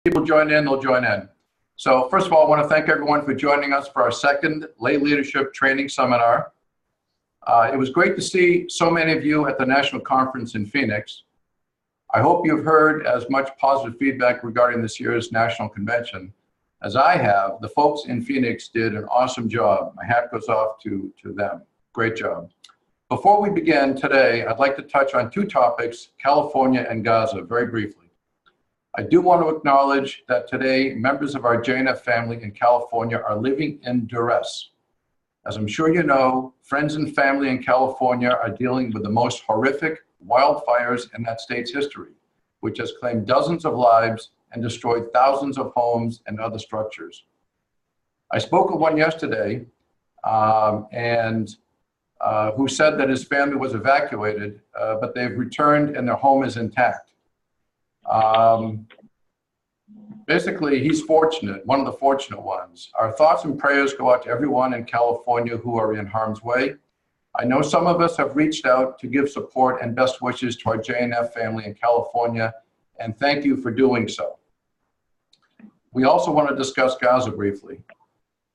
people join in, they'll join in. So first of all, I want to thank everyone for joining us for our second Lay Leadership Training Seminar. It was great to see so many of you at the National Conference in Phoenix. I hope you've heard as much positive feedback regarding this year's National Convention as I have. The folks in Phoenix did an awesome job. My hat goes off to them. Great job. Before we begin today, I'd like to touch on two topics, California and Gaza, very briefly. I do want to acknowledge that today, members of our JNF family in California are living in duress. As I'm sure you know, friends and family in California are dealing with the most horrific wildfires in that state's history, which has claimed dozens of lives and destroyed thousands of homes and other structures. I spoke with one yesterday who said that his family was evacuated, but they've returned and their home is intact. Basically, he's fortunate, one of the fortunate ones. Our thoughts and prayers go out to everyone in California who are in harm's way. I know some of us have reached out to give support and best wishes to our JNF family in California, and thank you for doing so. We also want to discuss Gaza briefly.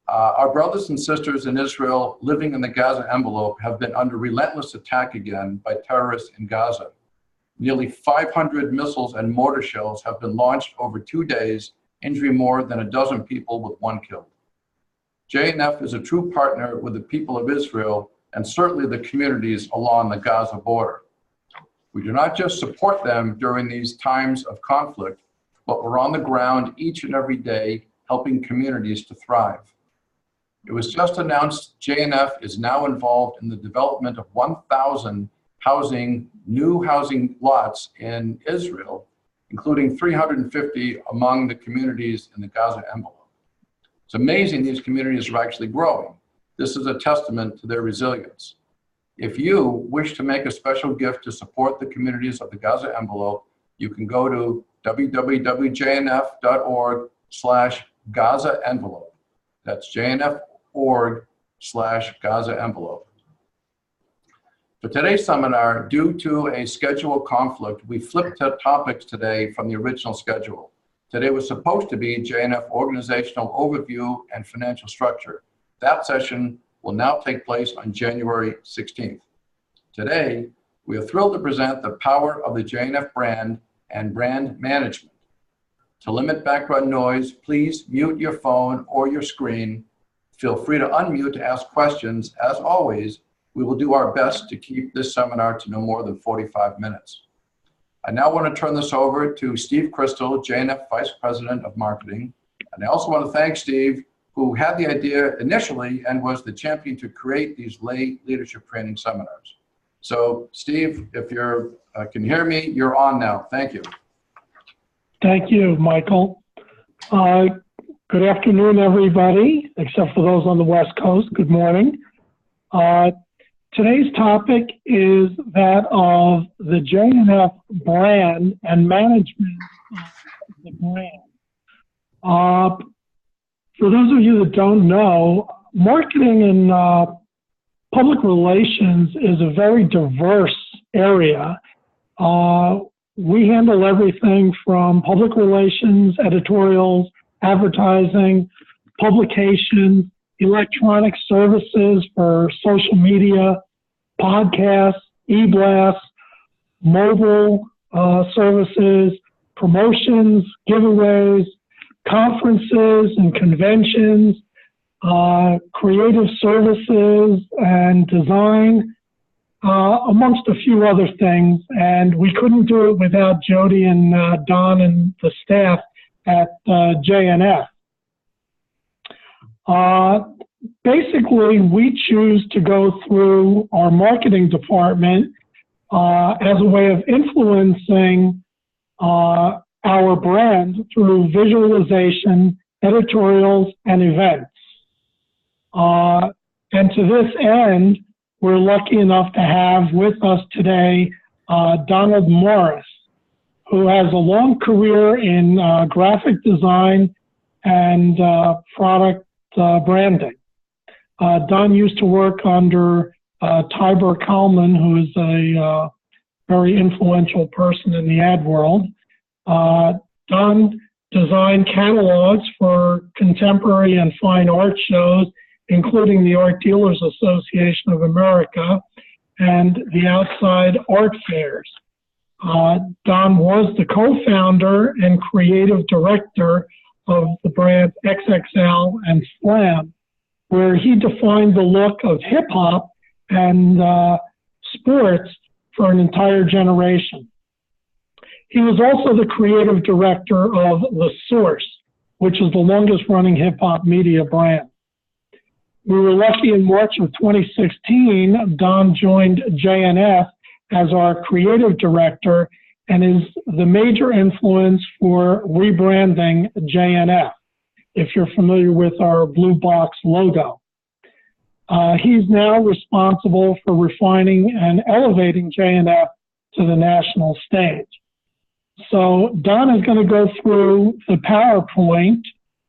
Our brothers and sisters in Israel living in the Gaza envelope have been under relentless attack again by terrorists in Gaza. Nearly 500 missiles and mortar shells have been launched over 2 days, injuring more than a dozen people with one killed. JNF is a true partner with the people of Israel and certainly the communities along the Gaza border. We do not just support them during these times of conflict, but we're on the ground each and every day helping communities to thrive. It was just announced JNF is now involved in the development of 1,000 new housing lots in Israel, including 350 among the communities in the Gaza envelope. It's amazing these communities are actually growing. This is a testament to their resilience. If you wish to make a special gift to support the communities of the Gaza envelope, you can go to www.jnf.org/Gaza envelope. That's jnf.org/Gaza envelope. For today's seminar, due to a schedule conflict, we flipped topics today from the original schedule. Today was supposed to be JNF organizational overview and financial structure. That session will now take place on January 16th. Today, we are thrilled to present the power of the JNF brand and brand management. To limit background noise, please mute your phone or your screen. Feel free to unmute to ask questions. As always, we will do our best to keep this seminar to no more than 45 minutes. I now want to turn this over to Steve Crystal, JNF Vice President of Marketing. And I also want to thank Steve, who had the idea initially and was the champion to create these lay leadership training seminars. So Steve, if you can hear me, you're on now. Thank you. Thank you, Michael. Good afternoon, everybody, except for those on the West Coast. Good morning. Today's topic is that of the JNF brand and management of the brand. For those of you that don't know, marketing and public relations is a very diverse area. We handle everything from public relations, editorials, advertising, publications, electronic services for social media, podcasts, e-blasts, mobile services, promotions, giveaways, conferences and conventions, creative services and design, amongst a few other things. And we couldn't do it without Jody and Don and the staff at JNF. Basically, we choose to go through our marketing department as a way of influencing our brand through visualization, editorials, and events. And to this end, we're lucky enough to have with us today Donald Morris, who has a long career in graphic design and product branding. Don used to work under Tibor Kalman, who is a very influential person in the ad world. Don design catalogs for contemporary and fine art shows, including the Art Dealers Association of America and the outside art fairs. Don was the co-founder and creative director of the brands XXL and Slam, where he defined the look of hip hop and sports for an entire generation. He was also the creative director of The Source, which is the longest running hip hop media brand. We were lucky in March of 2016, Don joined JNF as our creative director and is the major influence for rebranding JNF, if you're familiar with our blue box logo. He's now responsible for refining and elevating JNF to the national stage. So Don is going to go through the PowerPoint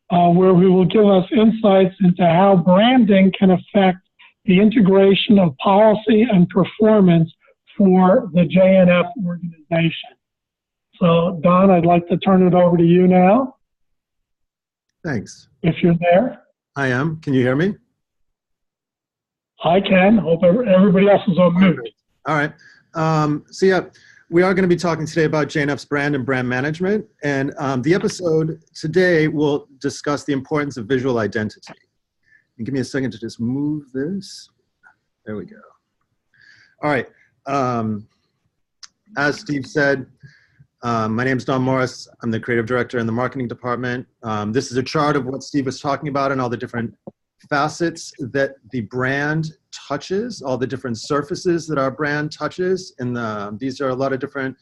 where he will give us insights into how branding can affect the integration of policy and performance for the JNF organization. So Don, I'd like to turn it over to you now. Thanks. If you're there. I am. Can you hear me? I can. Hope everybody else is on mute. All right. So yeah, we are going to be talking today about JNF's brand and brand management. And the episode today will discuss the importance of visual identity. And give me a second to just move this. There we go. All right. As Steve said, my name is Don Morris. I'm the creative director in the marketing department. This is a chart of what Steve was talking about and all the different facets that the brand touches, all the different surfaces that our brand touches. And these are a lot of different,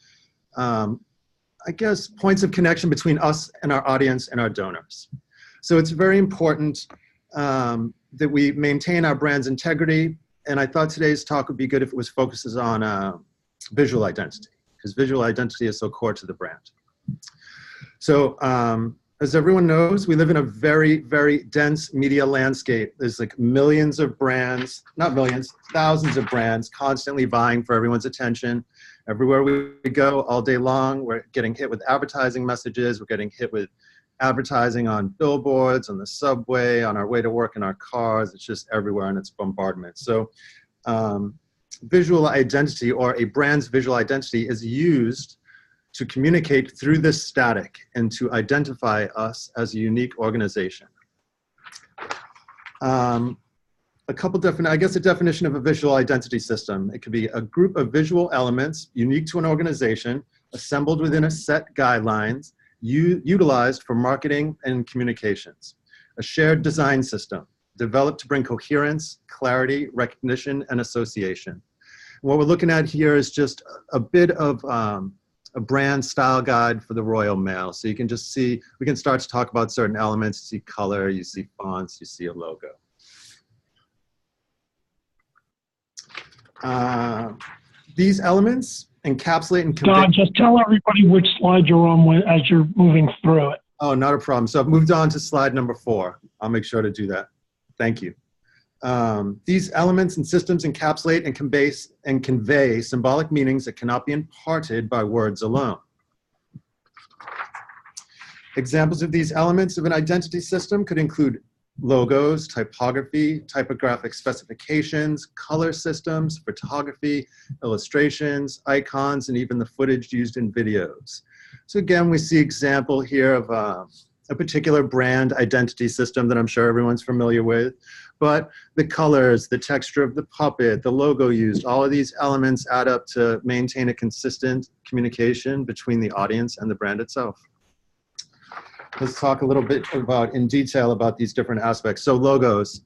I guess, points of connection between us and our audience and our donors. So it's very important that we maintain our brand's integrity. And I thought today's talk would be good if it was focuses on visual identity, because visual identity is so core to the brand. So as everyone knows, we live in a very, very dense media landscape. There's like millions of brands, not millions, thousands of brands constantly vying for everyone's attention. Everywhere we go all day long, we're getting hit with advertising messages. We're getting hit with advertising on billboards, on the subway, on our way to work in our cars. It's just everywhere and it's bombardment. So visual identity, or a brand's visual identity, is used to communicate through this static and to identify us as a unique organization. A definition of a visual identity system. It could be a group of visual elements unique to an organization, assembled within a set guidelines, utilized for marketing and communications. A shared design system, developed to bring coherence, clarity, recognition, and association. What we're looking at here is just a bit of a brand style guide for the Royal Mail. So you can just see, we can start to talk about certain elements. You see color, you see fonts, you see a logo. These elements encapsulate and convey. Don, just tell everybody which slide you're on as you're moving through it. Oh, not a problem. So I've moved on to slide number 4. I'll make sure to do that. Thank you. These elements and systems encapsulate and convey symbolic meanings that cannot be imparted by words alone. Examples of these elements of an identity system could include logos, typography, typographic specifications, color systems, photography, illustrations, icons, and even the footage used in videos. So again, we see example here of a particular brand identity system that I'm sure everyone's familiar with. But the colors, the texture of the puppet, the logo used, all of these elements add up to maintain a consistent communication between the audience and the brand itself. Let's talk a little bit in detail about these different aspects. So logos.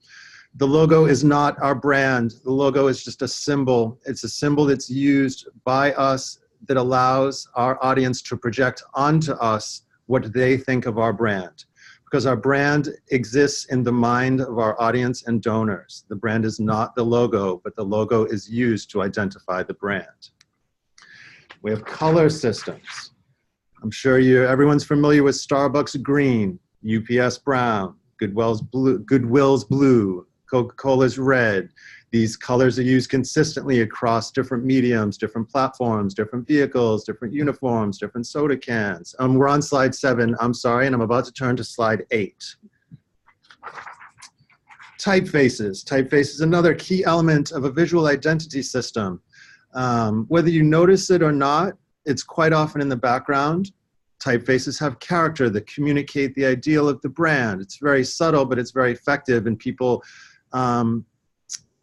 The logo is not our brand. The logo is just a symbol. It's a symbol that's used by us that allows our audience to project onto us what they think of our brand. Because our brand exists in the mind of our audience and donors. The brand is not the logo, but the logo is used to identify the brand. We have color systems. I'm sure everyone's familiar with Starbucks green, UPS brown, Goodwill's blue, Coca-Cola's red. These colors are used consistently across different mediums, different platforms, different vehicles, different uniforms, different soda cans. We're on slide 7, I'm sorry, and I'm about to turn to slide 8. Typefaces. Typeface is another key element of a visual identity system. Whether you notice it or not, it's quite often in the background. Typefaces have character that communicate the ideal of the brand. It's very subtle, but it's very effective, and people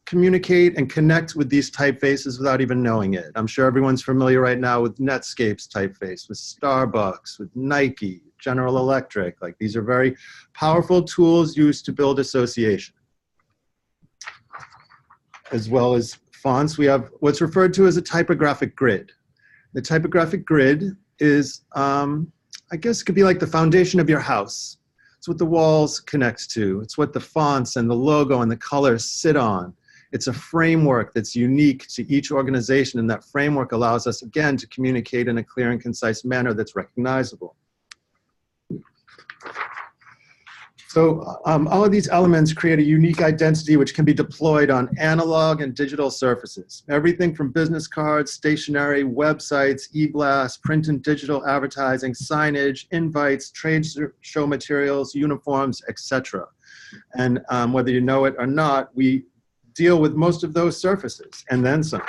communicate and connect with these typefaces without even knowing it. I'm sure everyone's familiar right now with Netscape's typeface, with Starbucks, with Nike, General Electric. Like, these are very powerful tools used to build association. As well as fonts, we have what's referred to as a typographic grid. The typographic grid is, I guess it could be like the foundation of your house. It's what the walls connect to. It's what the fonts and the logo and the colors sit on. It's a framework that's unique to each organization, and that framework allows us, again, to communicate in a clear and concise manner that's recognizable. So all of these elements create a unique identity which can be deployed on analog and digital surfaces. Everything from business cards, stationery, websites, e-blasts, print and digital advertising, signage, invites, trade show materials, uniforms, etc. And whether you know it or not, we deal with most of those surfaces and then some.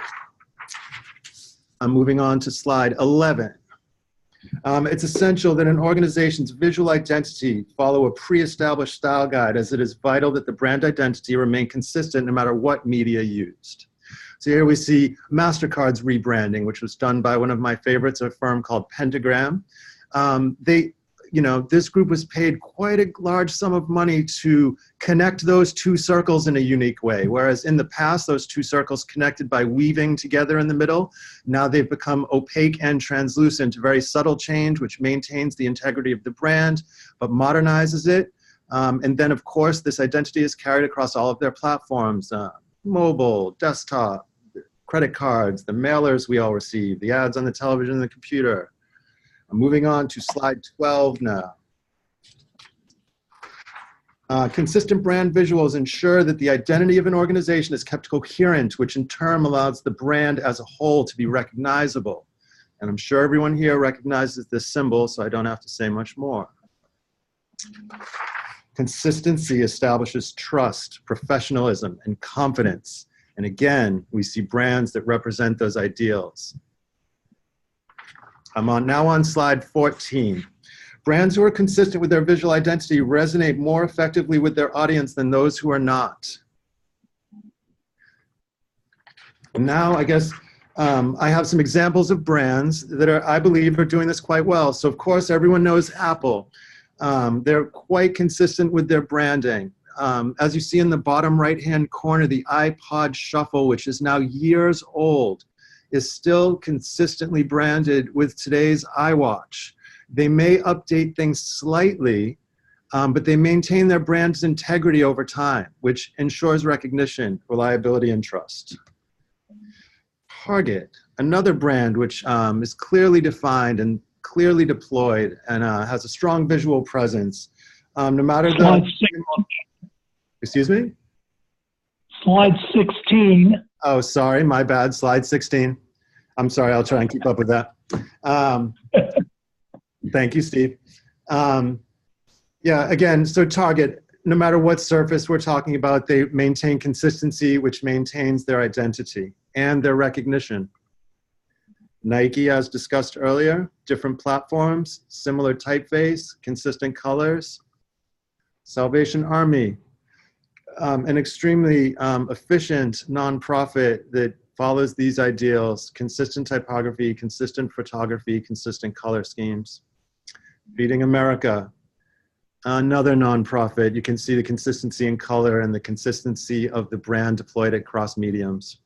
I'm moving on to slide 11. It's essential that an organization's visual identity follow a pre-established style guide, as it is vital that the brand identity remain consistent no matter what media used. So here we see MasterCard's rebranding, which was done by one of my favorites, a firm called Pentagram. This group was paid quite a large sum of money to connect those two circles in a unique way. Whereas in the past, those two circles connected by weaving together in the middle. Now they've become opaque and translucent, a very subtle change which maintains the integrity of the brand, but modernizes it. And then, of course, this identity is carried across all of their platforms, mobile, desktop, credit cards, the mailers we all receive, the ads on the television and the computer. I'm moving on to slide 12 now. Consistent brand visuals ensure that the identity of an organization is kept coherent, which in turn allows the brand as a whole to be recognizable. And I'm sure everyone here recognizes this symbol, so I don't have to say much more. Consistency establishes trust, professionalism, and confidence. And again, we see brands that represent those ideals. I'm now on slide 14. Brands who are consistent with their visual identity resonate more effectively with their audience than those who are not. And now, I guess, I have some examples of brands that I believe are doing this quite well. So, of course, everyone knows Apple. They're quite consistent with their branding. As you see in the bottom right-hand corner, the iPod Shuffle, which is now years old, is still consistently branded with today's iWatch. They may update things slightly, but they maintain their brand's integrity over time, which ensures recognition, reliability, and trust. Target, another brand which is clearly defined and clearly deployed and has a strong visual presence. No matter the... Excuse me? Slide 16. Oh, sorry, my bad, slide 16. I'm sorry, I'll try and keep up with that. Thank you, Steve. Yeah, again, so Target, no matter what surface we're talking about, they maintain consistency, which maintains their identity and their recognition. Nike, as discussed earlier, different platforms, similar typeface, consistent colors. Salvation Army, an extremely efficient nonprofit that follows these ideals: consistent typography, consistent photography, consistent color schemes. Feeding America, another nonprofit. You can see the consistency in color and the consistency of the brand deployed across mediums.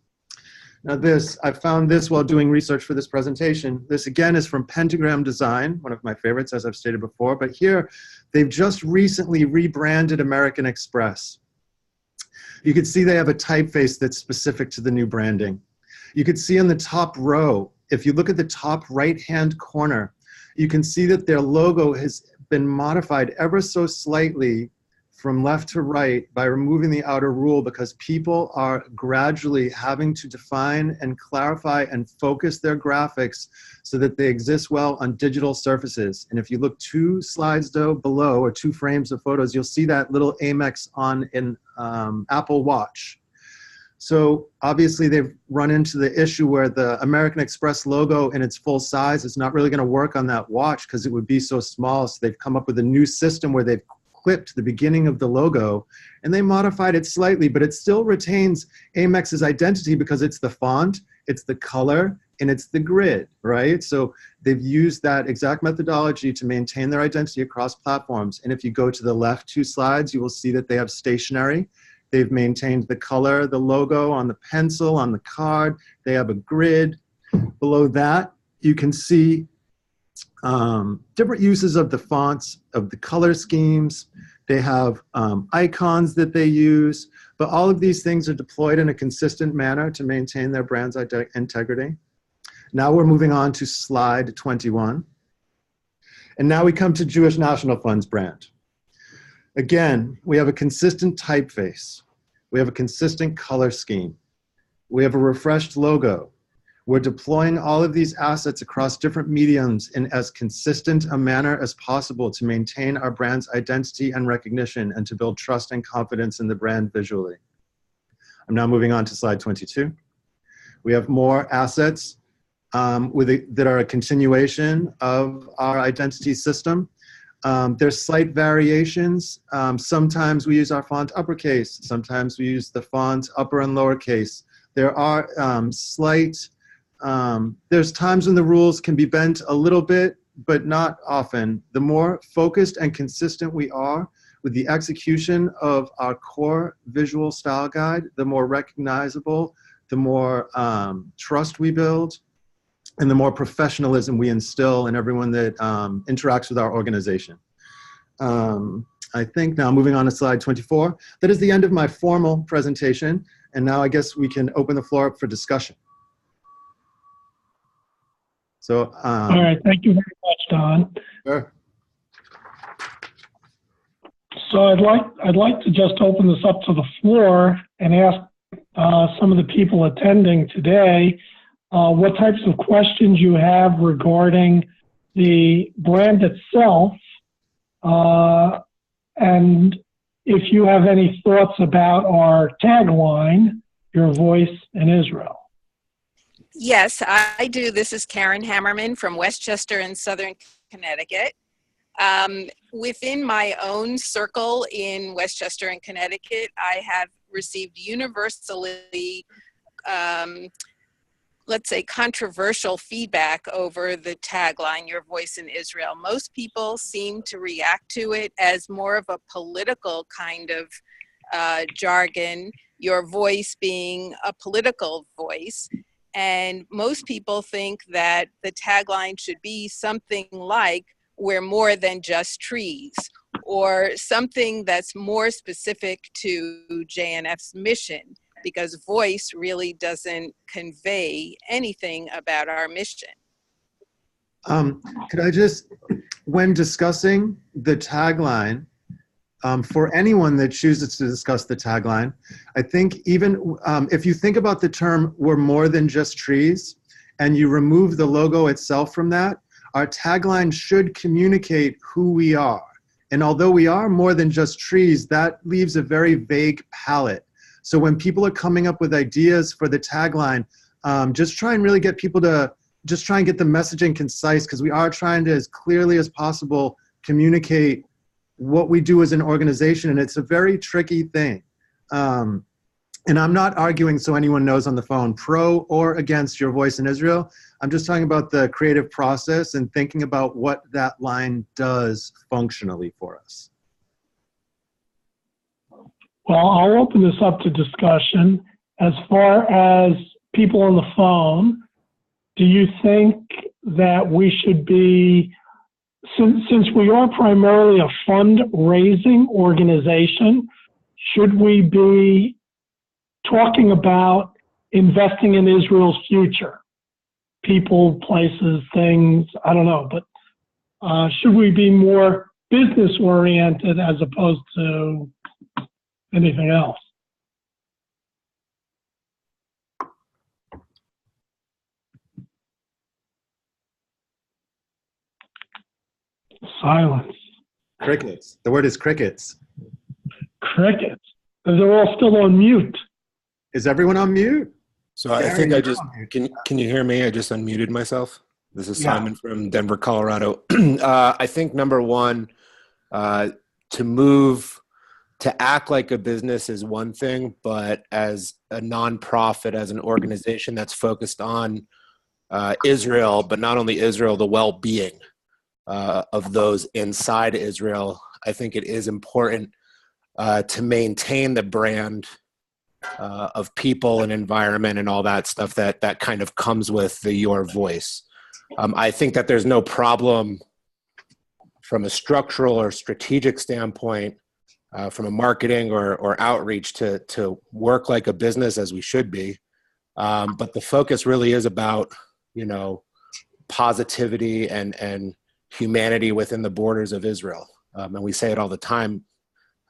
Now I found this while doing research for this presentation. This again is from Pentagram Design, one of my favorites, as I've stated before, but here they've just recently rebranded American Express. You can see they have a typeface that's specific to the new branding. You can see in the top row, if you look at the top right-hand corner, you can see that their logo has been modified ever so slightly from left to right by removing the outer rule, because people are gradually having to define and clarify and focus their graphics so that they exist well on digital surfaces. And if you look 2 slides below, or 2 frames of photos, you'll see that little Amex on an Apple Watch. So obviously they've run into the issue where the American Express logo in its full size is not really going to work on that watch because it would be so small. So they've come up with a new system where they've clipped the beginning of the logo and they modified it slightly, but it still retains Amex's identity because it's the font, it's the color, and it's the grid, right? So they've used that exact methodology to maintain their identity across platforms. And if you go to the left 2 slides, you will see that they have stationery. They've maintained the color, the logo on the pencil, on the card. They have a grid. Below that, you can see different uses of the fonts, of the color schemes. They have icons that they use, but all of these things are deployed in a consistent manner to maintain their brand's integrity. Now we're moving on to slide 21. And now we come to Jewish National Fund's brand. Again, we have a consistent typeface. We have a consistent color scheme. We have a refreshed logo. We're deploying all of these assets across different mediums in as consistent a manner as possible to maintain our brand's identity and recognition and to build trust and confidence in the brand visually. I'm now moving on to slide 22. We have more assets that are a continuation of our identity system. There's slight variations. Sometimes we use our font uppercase. Sometimes we use the font upper and lowercase. There are there's times when the rules can be bent a little bit, but not often. The more focused and consistent we are with the execution of our core visual style guide, the more recognizable, the more trust we build, and the more professionalism we instill in everyone that interacts with our organization. I think now moving on to slide 24, that is the end of my formal presentation. And now I guess we can open the floor up for discussion. So, all right, thank you very much, Don. Sure. So I'd like to just open this up to the floor and ask some of the people attending today what types of questions you have regarding the brand itself, and if you have any thoughts about our tagline, "Your Voice in Israel." Yes, I do. This is Karen Hammerman from Westchester in Southern Connecticut. Within my own circle in Westchester and Connecticut, I have received universally, let's say, controversial feedback over the tagline, "Your Voice in Israel." Most people seem to react to it as more of a political kind of jargon, your voice being a political voice. And most people think that the tagline should be something like, "We're more than just trees," or something that's more specific to JNF's mission, because voice really doesn't convey anything about our mission. Could I just, when discussing the tagline, for anyone that chooses to discuss the tagline, I think even if you think about the term "we're more than just trees" and you remove the logo itself from that, our tagline should communicate who we are. And although we are more than just trees, that leaves a very vague palette. So when people are coming up with ideas for the tagline, just try and really get people to just try and get the messaging concise, because we are trying to, as clearly as possible, communicate what we do as an organization, and it's a very tricky thing. And I'm not arguing, so anyone knows on the phone, pro or against Your Voice in Israel. I'm just talking about the creative process and thinking about what that line does functionally for us. Well, I'll open this up to discussion. As far as people on the phone, do you think that we should be, since we are primarily a fundraising organization, should we be talking about investing in Israel's future? People, places, things, I don't know, but should we be more business oriented as opposed to anything else. Silence. Crickets. The word is crickets. Crickets. They're all still on mute. Is everyone on mute? So I think I just, can you hear me? I just unmuted myself. This is Simon from Denver, Colorado. I think number one, to act like a business is one thing, but as a nonprofit, as an organization that's focused on Israel, but not only Israel, the well-being of those inside Israel, I think it is important to maintain the brand of people and environment and all that stuff that kind of comes with the Your Voice. I think that there's no problem from a structural or strategic standpoint, from a marketing or outreach to work like a business as we should be. But the focus really is about, positivity and humanity within the borders of Israel. And we say it all the time,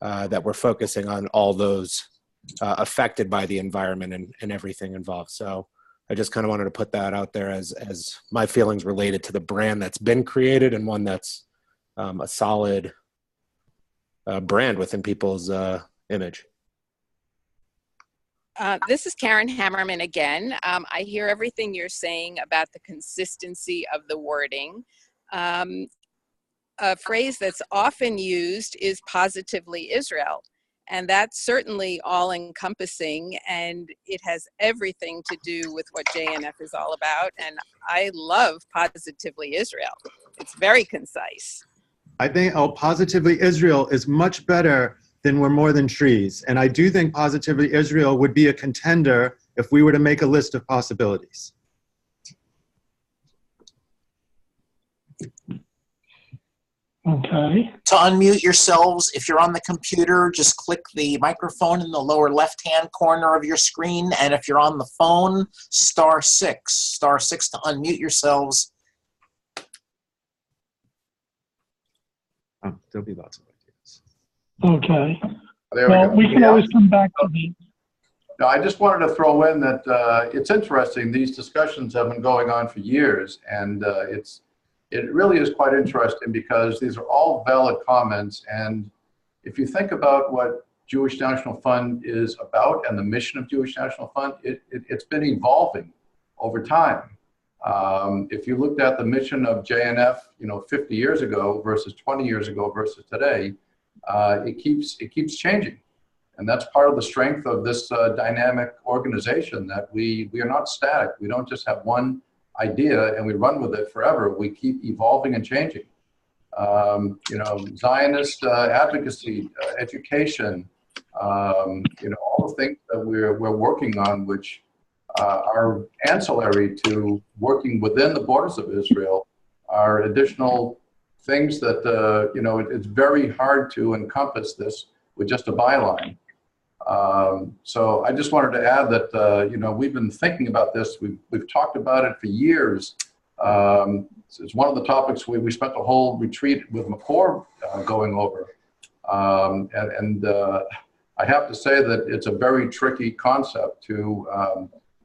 that we're focusing on all those affected by the environment and everything involved. So I just kind of wanted to put that out there as my feelings related to the brand that's been created and one that's a solid brand within people's image. This is Karen Hammerman again. I hear everything you're saying about the consistency of the wording. A phrase that's often used is positively Israel. And that's certainly all encompassing, and it has everything to do with what JNF is all about. And I love positively Israel. It's very concise. I think positively Israel is much better than we're more than trees. And I do think positively Israel would be a contender if we were to make a list of possibilities. Okay. To unmute yourselves, if you're on the computer, just click the microphone in the lower left-hand corner of your screen. And if you're on the phone, *6. *6 to unmute yourselves. Oh, there'll be lots of ideas. Okay. There Well, go. we can Yeah. always come back to the. No, I just wanted to throw in that it's interesting. These discussions have been going on for years, and it really is quite interesting because these are all valid comments. And if you think about what Jewish National Fund is about and the mission of Jewish National Fund, it's been evolving over time. If you looked at the mission of JNF, 50 years ago versus 20 years ago versus today, it keeps changing. And that's part of the strength of this dynamic organization, that we are not static. We don't just have one idea and we run with it forever. We keep evolving and changing. Zionist advocacy, education, all the things that we're working on, which are ancillary to working within the borders of Israel, are additional things that, it's very hard to encompass this with just a byline. So I just wanted to add that, we've been thinking about this. We've talked about it for years. It's one of the topics we spent a whole retreat with McCord going over. I have to say that it's a very tricky concept to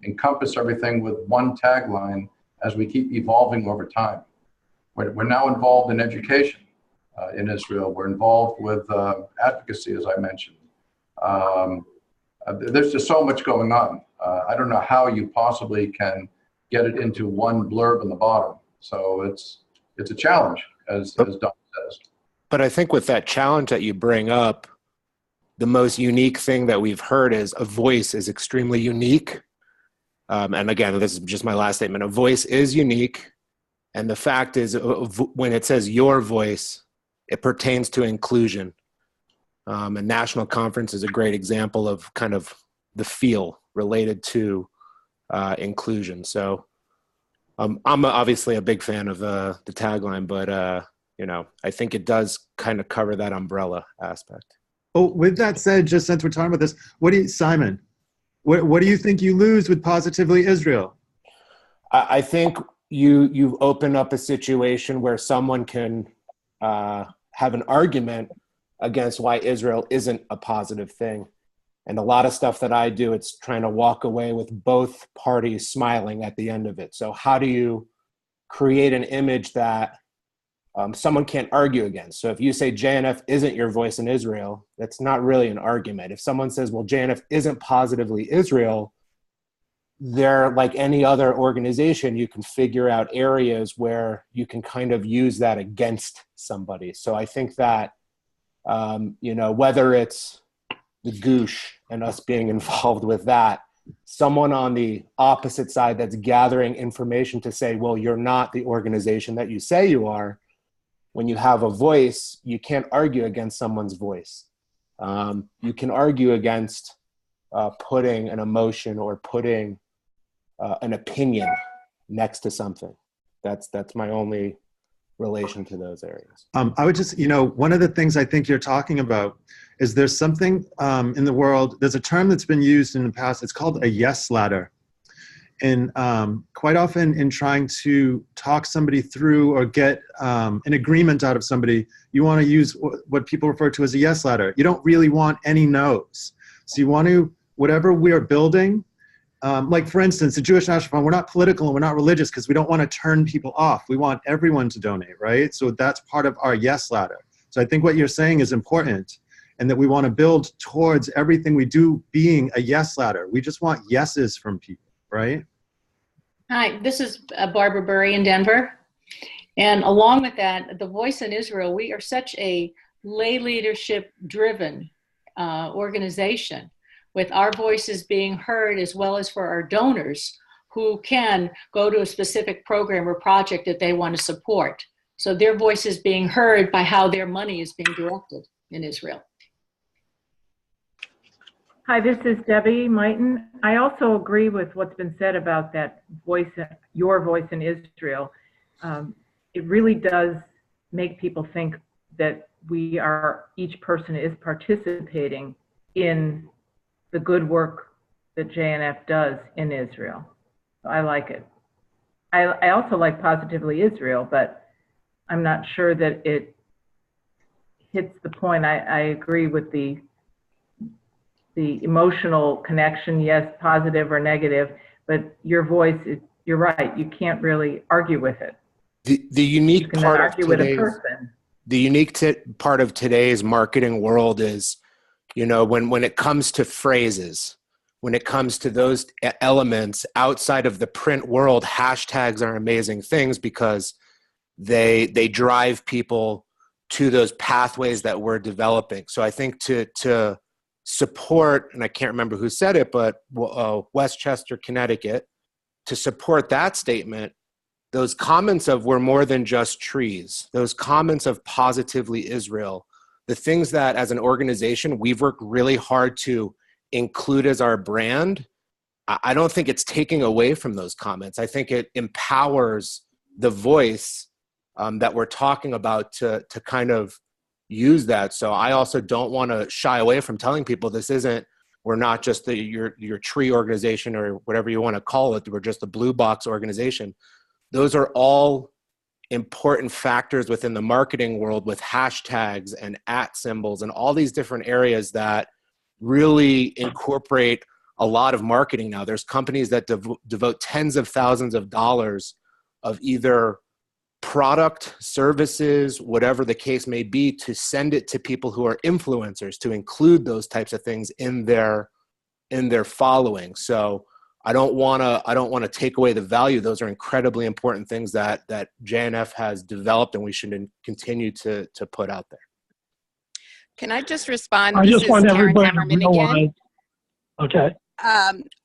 encompass everything with one tagline as we keep evolving over time. We're now involved in education in Israel. We're involved with advocacy, as I mentioned. There's just so much going on. I don't know how you possibly can get it into one blurb in the bottom. So it's a challenge, as Don says. But I think with that challenge that you bring up, the most unique thing that we've heard is a voice is extremely unique. And again, this is just my last statement. A voice is unique. And the fact is, when it says your voice, it pertains to inclusion. A national conference is a great example of kind of the feel related to inclusion. So I'm obviously a big fan of the tagline, but I think it does kind of cover that umbrella aspect. Oh, with that said, just since we're talking about this, Simon, what do you think you lose with positively Israel? I think you've opened up a situation where someone can have an argument against why Israel isn't a positive thing. And a lot of stuff that I do, it's trying to walk away with both parties smiling at the end of it. So how do you create an image that someone can't argue against? So if you say JNF isn't your voice in Israel, that's not really an argument. If someone says, well, JNF isn't positively Israel, they're like any other organization, you can figure out areas where you can kind of use that against somebody. So I think that, whether it's the Goosh and us being involved with that, someone on the opposite side that's gathering information to say, well, you're not the organization that you say you are. When you have a voice, you can't argue against someone's voice. You can argue against putting an emotion or putting an opinion next to something. That's my only relation to those areas. I would just, one of the things I think you're talking about is there's something in the world, there's a term that's been used in the past, it's called a yes ladder. And quite often in trying to talk somebody through or get an agreement out of somebody, you want to use what people refer to as a yes ladder. You don't really want any no's. So you want to, whatever we are building, like for instance, the Jewish National Fund, we're not political and we're not religious because we don't want to turn people off. We want everyone to donate, right? So that's part of our yes ladder. So I think what you're saying is important, and that we want to build towards everything we do being a yes ladder. We just want yeses from people. Right? Hi, this is Barbara Burry in Denver. And along with that, the Voice in Israel, we are such a lay leadership driven organization, with our voices being heard as well as for our donors who can go to a specific program or project that they want to support. So their voice is being heard by how their money is being directed in Israel. Hi, this is Debbie Mighton. I also agree with what's been said about that voice, your voice in Israel. It really does make people think that each person is participating in the good work that JNF does in Israel. So I like it. I also like Positively Israel, but I'm not sure that it hits the point. I agree with the emotional connection, yes, positive or negative, but your voice, you're right, you can't really argue with it. The unique part of part of today's marketing world is, when it comes to phrases, when it comes to those elements outside of the print world, hashtags are amazing things because they drive people to those pathways that we're developing. So I think to support, and I can't remember who said it, but Westchester, Connecticut, to support that statement, those comments of we're more than just trees, those comments of Positively Israel, the things that as an organization we've worked really hard to include as our brand, I don't think it's taking away from those comments. I think it empowers the voice that we're talking about to kind of use that. So I also don't want to shy away from telling people we're not just your tree organization or whatever you want to call it. We're just a blue box organization. Those are all important factors within the marketing world with hashtags and @ symbols and all these different areas that really incorporate a lot of marketing now. There's companies that devote tens of thousands of dollars of either product, services, whatever the case may be, to send it to people who are influencers, to include those types of things in their following. So I don't want to take away the value. Those are incredibly important things that JNF has developed and we should continue to put out there. Can I just respond? I just want everybody to Hammerman realize. again. Okay.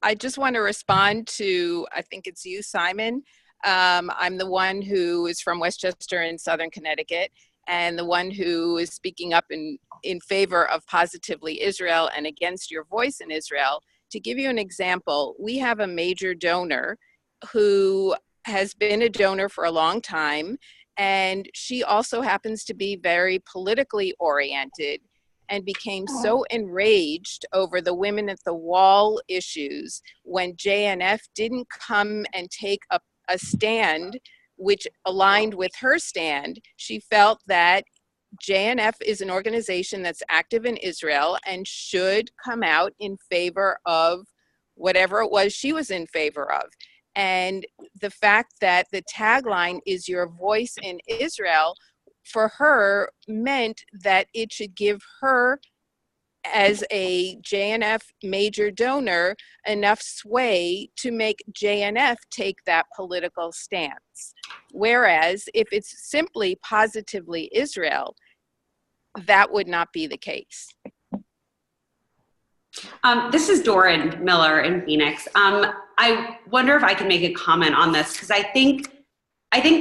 I just want to respond to, I think it's you, Simon. I'm the one who is from Westchester in Southern Connecticut, and the one who is speaking up in favor of Positively Israel and against your voice in Israel. To give you an example, we have a major donor who has been a donor for a long time, and she also happens to be very politically oriented and became so enraged over the Women at the Wall issues when JNF didn't come and take a stand which aligned with her stand. She felt that JNF is an organization that's active in Israel and should come out in favor of whatever it was she was in favor of. And the fact that the tagline is your voice in Israel, for her, meant that it should give her, as a JNF major donor, enough sway to make JNF take that political stance. Whereas if it's simply positively Israel, that would not be the case. This is Doran Miller in Phoenix. I wonder if I can make a comment on this, because I think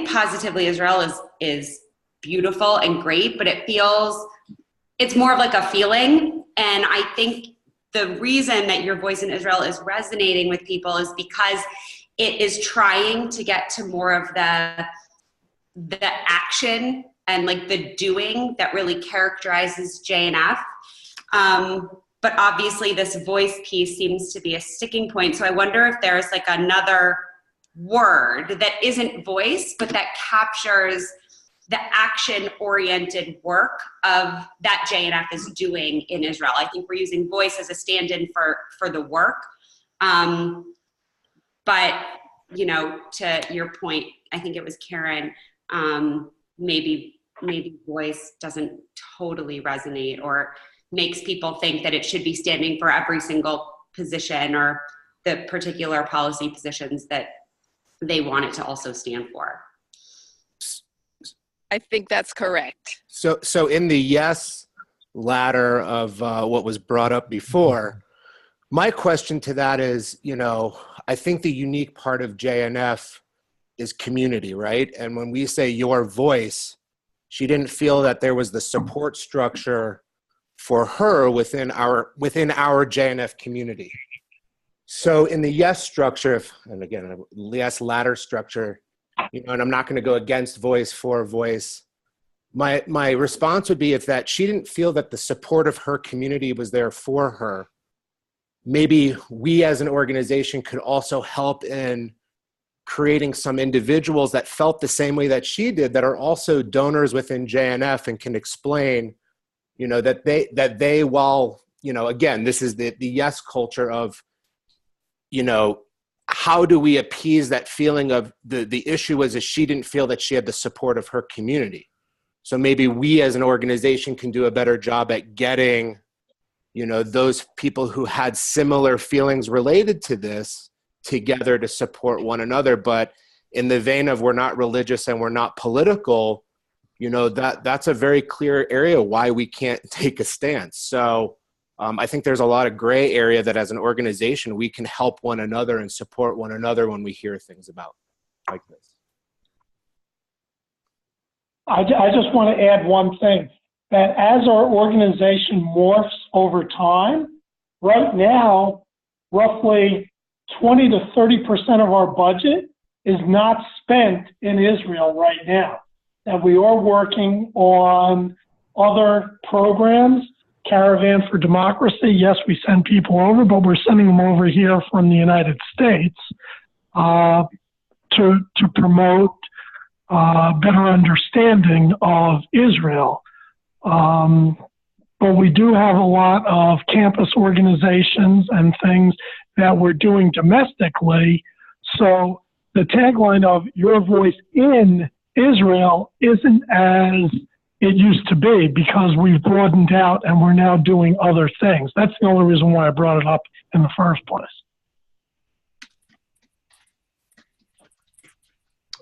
positively Israel is beautiful and great, but it's more of like a feeling. And I think the reason that your voice in Israel is resonating with people is because it is trying to get to more of the action and like the doing that really characterizes JNF. But obviously this voice piece seems to be a sticking point. So I wonder if there's like another word that isn't voice, but that captures the action-oriented work of that JNF is doing in Israel. I think we're using voice as a stand-in for the work. But, you know, to your point, I think it was Karen, maybe voice doesn't totally resonate or makes people think that it should be standing for every single position or the particular policy positions that they want it to also stand for. I think that's correct. So in the yes ladder of what was brought up before, my question to that is, you know, I think the unique part of JNF is community, right? And when we say your voice, she didn't feel that there was the support structure for her within our JNF community. So in the yes structure, and again, yes ladder structure, you know, and I'm not going to go against voice for voice. My response would be if that she didn't feel that the support of her community was there for her, maybe we as an organization could also help in creating some individuals that felt the same way that she did, that are also donors within JNF and can explain, you know, that they while, you know, again, this is the yes culture of, you know, how do we appease that feeling of the issue was that she didn't feel that she had the support of her community. So maybe we as an organization can do a better job at getting, you know, those people who had similar feelings related to this together to support one another. But in the vein of we're not religious and we're not political, you know, that's a very clear area why we can't take a stance. So I think there's a lot of gray area that as an organization, we can help one another and support one another when we hear things about like this. I just want to add one thing, that as our organization morphs over time, right now, roughly 20 to 30% of our budget is not spent in Israel right now. And we are working on other programs. Caravan for Democracy, yes, we send people over, but we're sending them over here from the United States to promote better understanding of Israel. But we do have a lot of campus organizations and things that we're doing domestically. So the tagline of your voice in Israel isn't as it used to be, because we've broadened out and we're now doing other things. That's the only reason why I brought it up in the first place.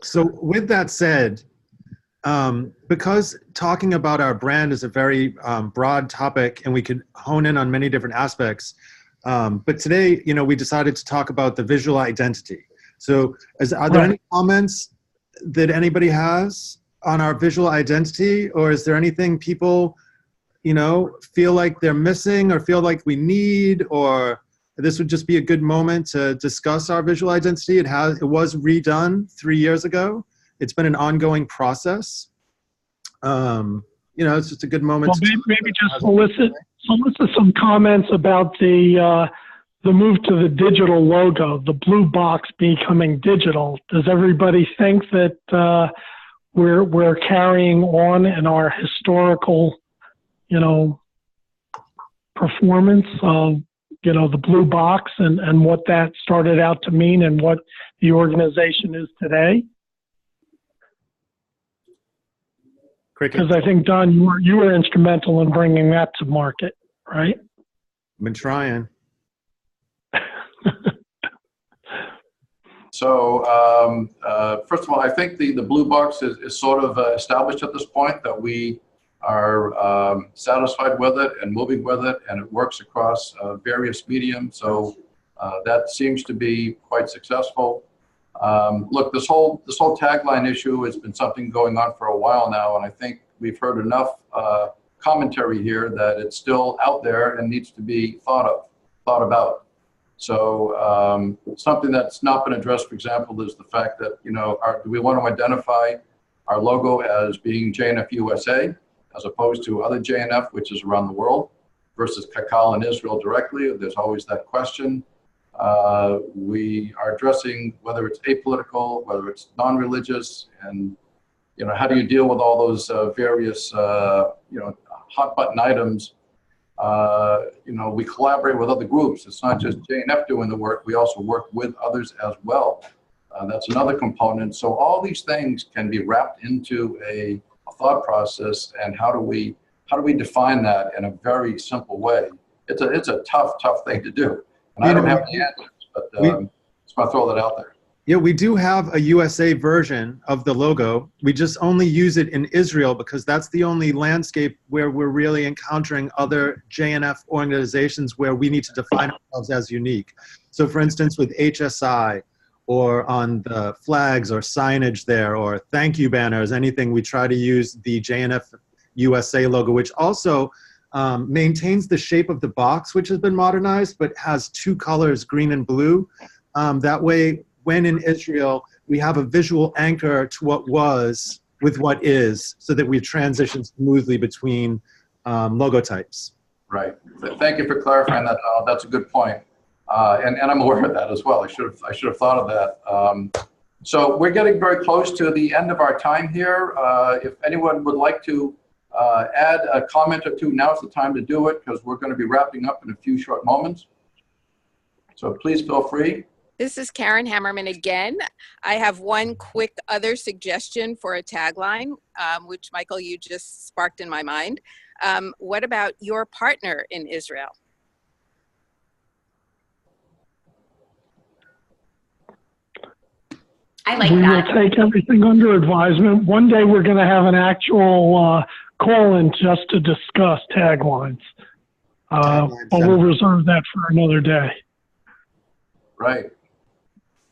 So with that said, because talking about our brand is a very broad topic and we could hone in on many different aspects, but today, you know, we decided to talk about the visual identity. So are there any comments that anybody has on our visual identity, or is there anything people, you know, feel like they're missing or feel like we need, or this would just be a good moment to discuss our visual identity? It was redone 3 years ago. It's been an ongoing process. You know, it's just a good moment. Well, maybe just solicit some comments about the move to the digital logo, the blue box becoming digital. Does everybody think that we're carrying on in our historical, performance of, the blue box and what that started out to mean and what the organization is today. Because I think, Don, you were instrumental in bringing that to market, right? I've been trying. So first of all, I think the blue box is sort of established at this point, that we are satisfied with it and moving with it, and it works across various mediums. So that seems to be quite successful. Look, this whole tagline issue has been something going on for a while now, and I think we've heard enough commentary here that it's still out there and needs to be thought about. So something that's not been addressed, for example, is the fact that, do we want to identify our logo as being JNF USA as opposed to other JNF, which is around the world, versus Kakal in Israel directly? There's always that question. We are addressing whether it's apolitical, whether it's non-religious, and how do you deal with all those various hot button items? We collaborate with other groups. It's not just JNF doing the work. We also work with others as well. That's another component. So all these things can be wrapped into a thought process. And how do we define that in a very simple way? It's a tough thing to do. And I don't have the answers, but just want to throw that out there. Yeah, we do have a USA version of the logo. We just only use it in Israel because that's the only landscape where we're really encountering other JNF organizations where we need to define ourselves as unique. So for instance, with HSI, or on the flags or signage there, or thank you banners, anything, we try to use the JNF USA logo, which also maintains the shape of the box, which has been modernized, but has two colors, green and blue. That way, when in Israel, we have a visual anchor to what was with what is, so that we transition smoothly between logo types. Right. Thank you for clarifying that, Donald. That's a good point. And I'm aware of that as well. I should have thought of that. So we're getting very close to the end of our time here. If anyone would like to add a comment or two, now's the time to do it, because we're going to be wrapping up in a few short moments. So please feel free. This is Karen Hammerman again. I have one quick other suggestion for a tagline, which, Michael, you just sparked in my mind. What about your partner in Israel? I like we that. will take everything under advisement. One day we're going to have an actual call-in just to discuss taglines. But we'll reserve that for another day. Right.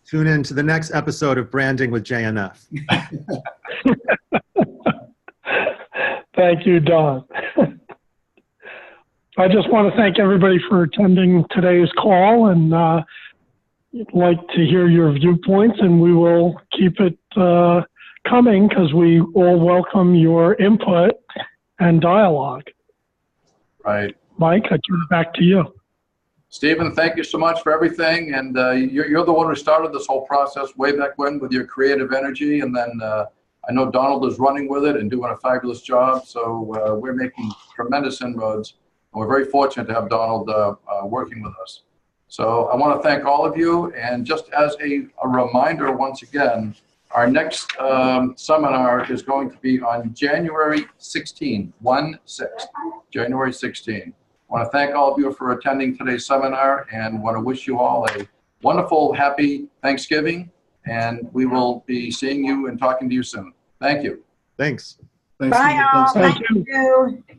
Tune in to the next episode of Branding with JNF. Thank you, Don. I just want to thank everybody for attending today's call, and I'd like to hear your viewpoints, and we will keep it coming, because we all welcome your input and dialogue. Right. Mike, I turn it back to you. Stephen, thank you so much for everything. And you're the one who started this whole process way back when with your creative energy. And then I know Donald is running with it and doing a fabulous job. So we're making tremendous inroads. And we're very fortunate to have Donald working with us. So I want to thank all of you. And just as a reminder, once again, our next seminar is going to be on January 16, 1/6, January 16. I want to thank all of you for attending today's seminar, and want to wish you all a wonderful, happy Thanksgiving, and we will be seeing you and talking to you soon. Thank you. Thanks. Bye, all. Thank you. Thank you.